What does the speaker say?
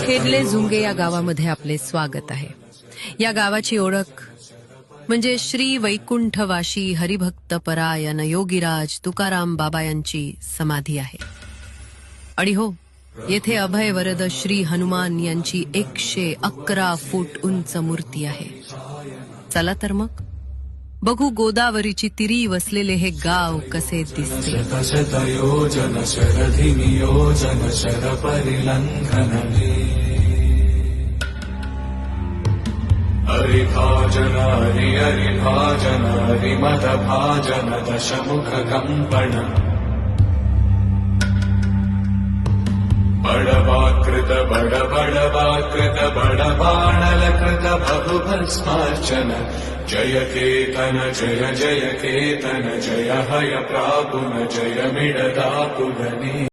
खेडले झुंगे या गावामध्ये आपले स्वागत आहे. या गावाची ओळख म्हणजे श्री वैकुंठवाशी हरिभक्त परायण योगीराज तुकाराम बाबा यांची समाधी आहे. आणि हो, येथे अभय वरद श्री हनुमान यांची 111 फूट उंच मूर्ती आहे. चला तर मग बघू गोदावरीची तिरी वसलेले हे गाव कसे दिसते. शतयोजन शरधि नियोजन शर परिलंघन हरिभाजन हरिभाजन हरिमद भाजन दशमुख कंपन बड़वाकृत बड़वाकृत बड़बाणलकृत बहुभस्मार्चन जय केतन जय जय केतन जय हय प्रापुन जय मिडदापुगने